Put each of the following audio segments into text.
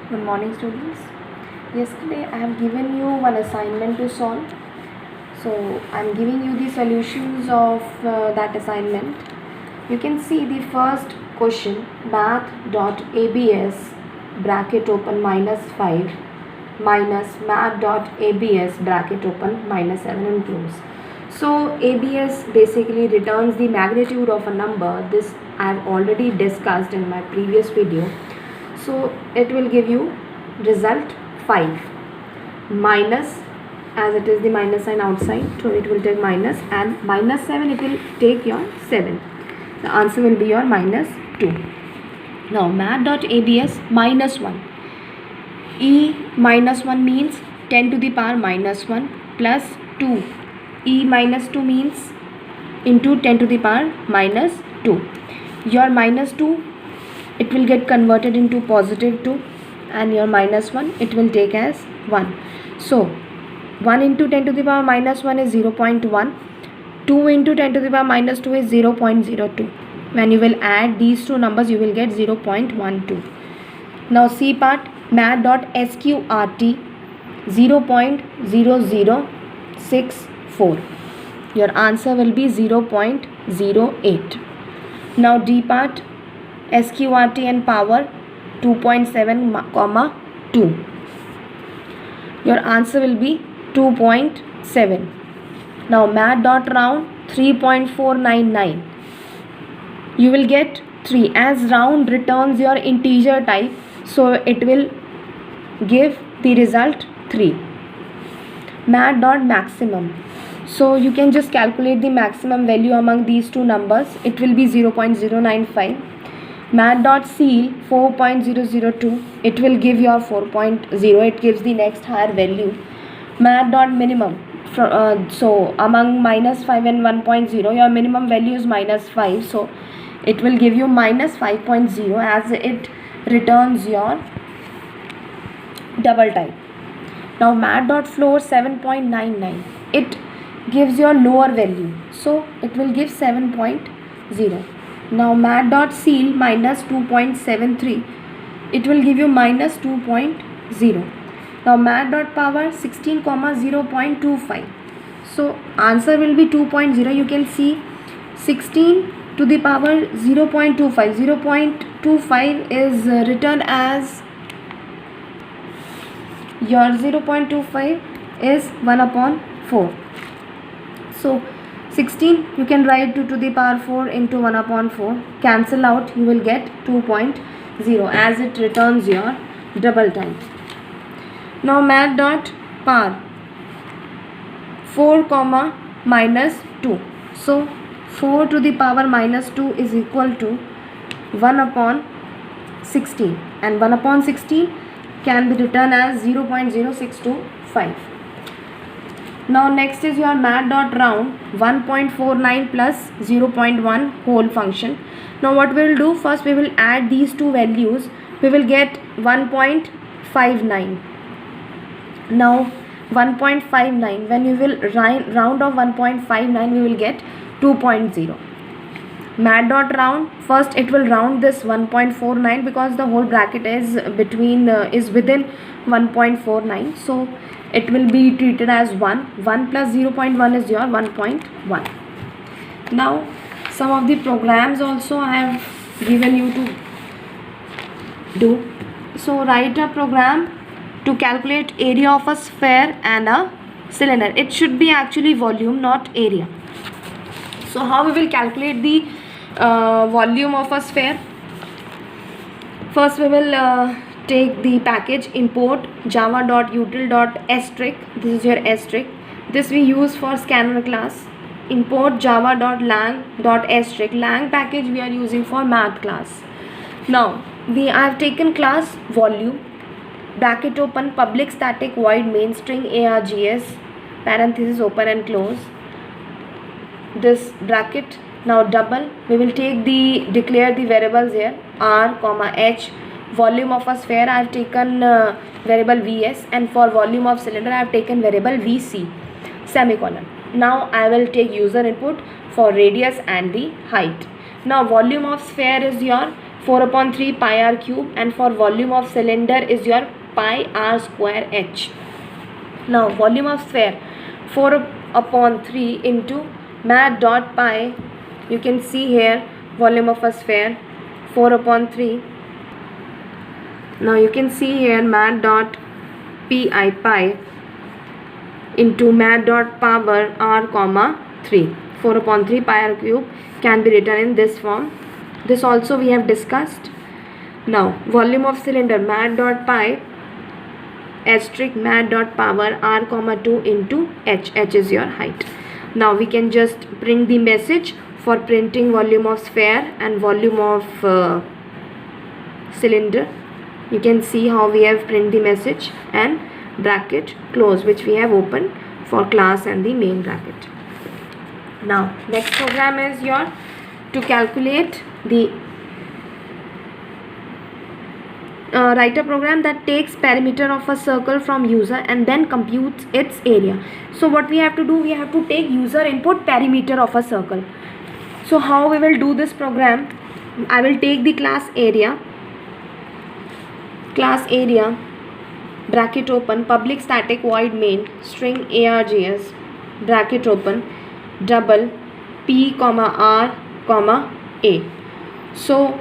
Good morning, students. Yesterday I have given you one assignment to solve. So I am giving you the solutions of that assignment. You can see the first question, math.abs bracket open -5 minus math.abs bracket open -7 and close. So ABS basically returns the magnitude of a number. This I have already discussed in my previous video. So it will give you result 5 minus, as it is the minus sign outside, so it will take minus, and -7 it will take your 7. The answer will be your -2. Now math.abs -1. E -1 means 10 to the power -1 plus 2. E -2 means into 10 to the power -2. Your -2, it will get converted into +2, and your -1 it will take as 1. So 1 into 10 to the power -1 is 0.1. 2 into 10 to the power -2 is 0.02. When you will add these two numbers, you will get 0.12. Now C part, math.sqrt 0.0064. Your answer will be 0.08. Now D part, SQRT and power 2.7, 2. Your answer will be 2.7. Now math.round 3.499. You will get 3, as round returns your integer type, so it will give the result 3. Math.maximum. So you can just calculate the maximum value among these two numbers. It will be 0.095. Math.ceil 4.002. It will give your 4.0. It gives the next higher value. Math.minimum. So among -5 and 1.0, your minimum value is -5. So it will give you -5.0, as it returns your double type. Now math.floor 7.99. It gives your lower value, so it will give 7.0. Now math.ceil -2.73. It will give you -2.0. Now math.power 16, 0.25. So answer will be 2.0. You can see 16 to the power 0.25. 0.25 is written as, your 0.25 is 1/4. So 16 you can write 2 to the power 4 into 1/4. Cancel out, you will get 2.0, as it returns your double type. Now math.power 4, -2. So 4 to the power -2 is equal to 1/16, and 1/16 can be written as 0.0625. Now next is your math.round 1.49 plus 0.1 whole function. Now what we will do, first we will add these two values. We will get 1.59. Now 1.59, when you will round off 1.59, we will get 2.0. Math.round, first it will round this 1.49, because the whole bracket is within 1.49, so it will be treated as 1. 1 plus 0.1 is your 1.1. Now some of the programs also I have given you to do. So write a program to calculate area of a sphere and a cylinder. It should be actually volume, not area. So how we will calculate the volume of a sphere? First we will take the package, import java.util.asterisk. This is your asterisk. This we use for scanner class. Import java.lang.asterisk. Lang package we are using for math class. Now I have taken class volume, bracket open, public static void main string args, parenthesis open and close this bracket. Now double, we will take declare the variables here, r, h. Volume of a sphere I have taken variable vs, and for volume of cylinder I have taken variable vc, semicolon. Now I will take user input for radius and the height. Now volume of sphere is your 4 upon 3 pi r cube, and for volume of cylinder is your pi r square h. Now volume of sphere 4 upon 3 into mat dot pi. You can see here volume of a sphere 4 upon 3. Now you can see here mat dot pi into mat dot power r comma 3. 4 upon 3 pi r cube can be written in this form. This also we have discussed. Now volume of cylinder mat dot pi asterisk mat dot power r comma 2 into h. H is your height. Now we can just print the message for printing volume of sphere and volume of cylinder. You can see how we have print the message, and bracket close, which we have opened for class and the main bracket. Now next program is your to calculate the write a program that takes perimeter of a circle from user and then computes its area. So what we have to do, we have to take user input perimeter of a circle. So how we will do this program? I will take the class area bracket open public static void main string args bracket open double p comma r comma a. So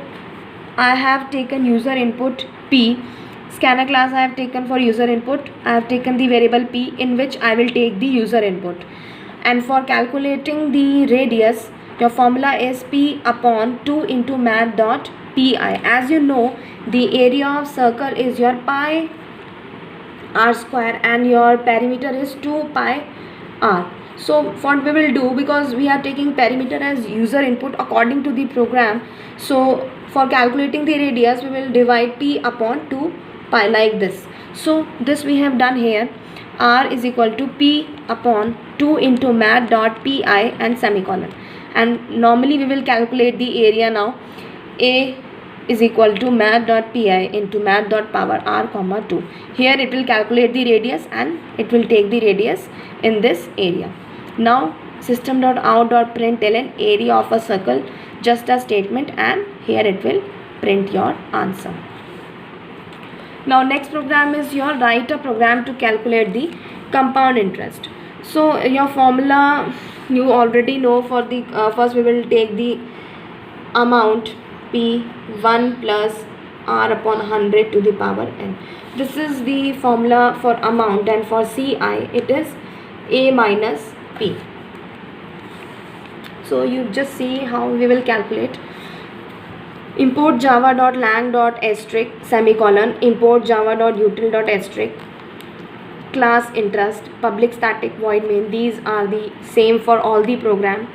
I have taken user input p. Scanner class I have taken for user input. I have taken the variable p in which I will take the user input. And for calculating the radius, your formula is p upon 2 into mat dot pi. As you know, the area of circle is your pi r square and your perimeter is 2 pi r. So what we will do, because we are taking perimeter as user input according to the program, so for calculating the radius we will divide p upon 2 pi like this. So this we have done here. R is equal to p upon 2 into mat dot pi and semicolon. And normally we will calculate the area now. A is equal to mat dot pi into mat dot power r comma 2. Here it will calculate the radius and it will take the radius in this area. Now system dot out dot println area of a circle, just a statement, and here it will print your answer. Now next program is your write a program to calculate the compound interest. So your formula you already know. For the first we will take the amount p 1 plus r upon 100 to the power n. This is the formula for amount, and for ci it is a minus p. So you just see how we will calculate. Import java.lang.asterisk semicolon import java.util.asterisk class interest public static void main. These are the same for all the program.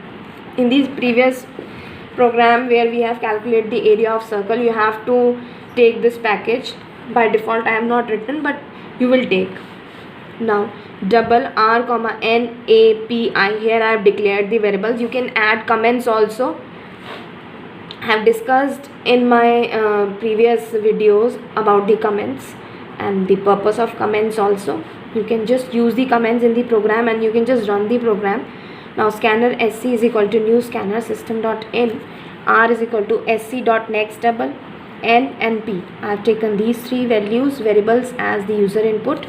In this previous program where we have calculated the area of circle, you have to take this package. By default I have not written, but you will take. Now double r comma n a p I, here I have declared the variables. You can add comments also. I have discussed in my previous videos about the comments and the purpose of comments also. You can just use the comments in the program and you can just run the program. Now scanner sc is equal to new scanner system dot in, r is equal to sc dot next double n and p. I have taken these three variables as the user input.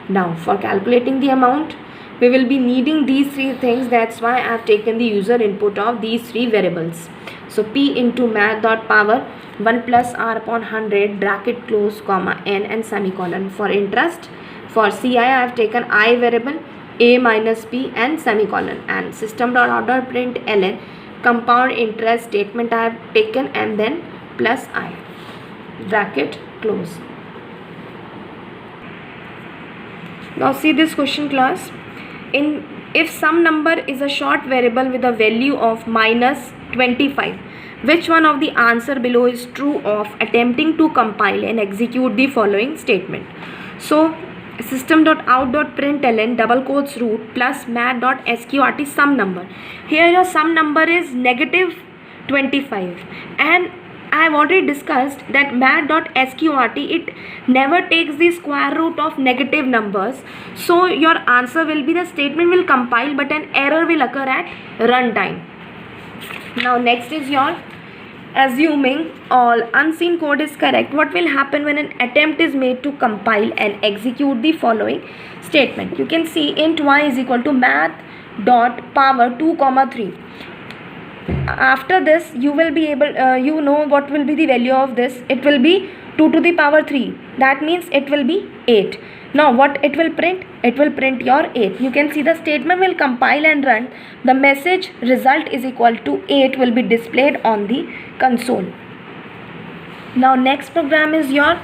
Now for calculating the amount, we will be needing these three things. That's why I have taken the user input of these three variables. So p into mat dot power 1 plus r upon 100 bracket close comma n and semicolon. For interest, for ci I have taken I variable, a minus p and semicolon, and system dot out dot print ln compound interest statement I have taken, and then plus I bracket close. Now see this question class. If some number is a short variable with a value of minus 25, which one of the answer below is true of attempting to compile and execute the following statement? So system.out.println double quotes root plus mat.sqrt some number. Here your some number is negative 25, and I have already discussed that mat.sqrt, it never takes the square root of negative numbers. So your answer will be, the statement will compile but an error will occur at runtime. Now next is your Assuming all unseen code is correct, what will happen when an attempt is made to compile and execute the following statement? You can see int y is equal to math dot power 2 comma 3. After this you will be able you know what will be the value of this. It will be 2 to the power 3. That means it will be 8. Now what it will print? It will print your 8. You can see the statement will compile and run. The message result is equal to 8 will be displayed on the console. Now next program is your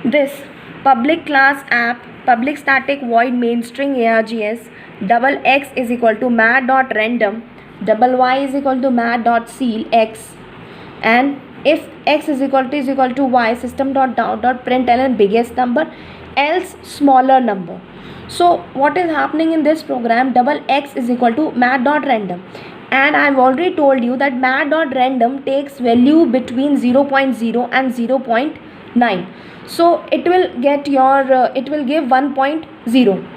this public class app public static void main string args double x is equal to mat dot random double y is equal to mat dot seal x, and if x is equal to y system dot out dot println biggest number else smaller number. So what is happening in this program? Double x is equal to mat dot random, and I have already told you that mat dot random takes value between 0.0 and 0.9. So it will get your it will give 1.0.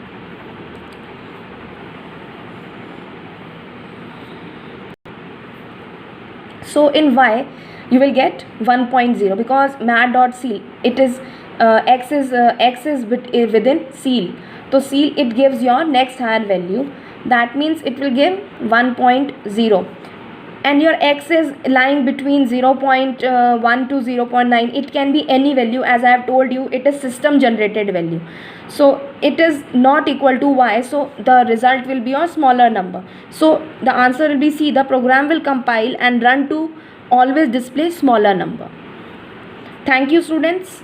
So in y you will get 1.0 because mat dot seal it is x is within seal. So seal it gives your next higher value. That means it will give 1.0, and your x is lying between 0.1 to 0.9. It can be any value. As I have told you, it is system generated value, so it is not equal to y, so the result will be a smaller number. So the answer will be C. The program will compile and run to always display smaller number. Thank you, students.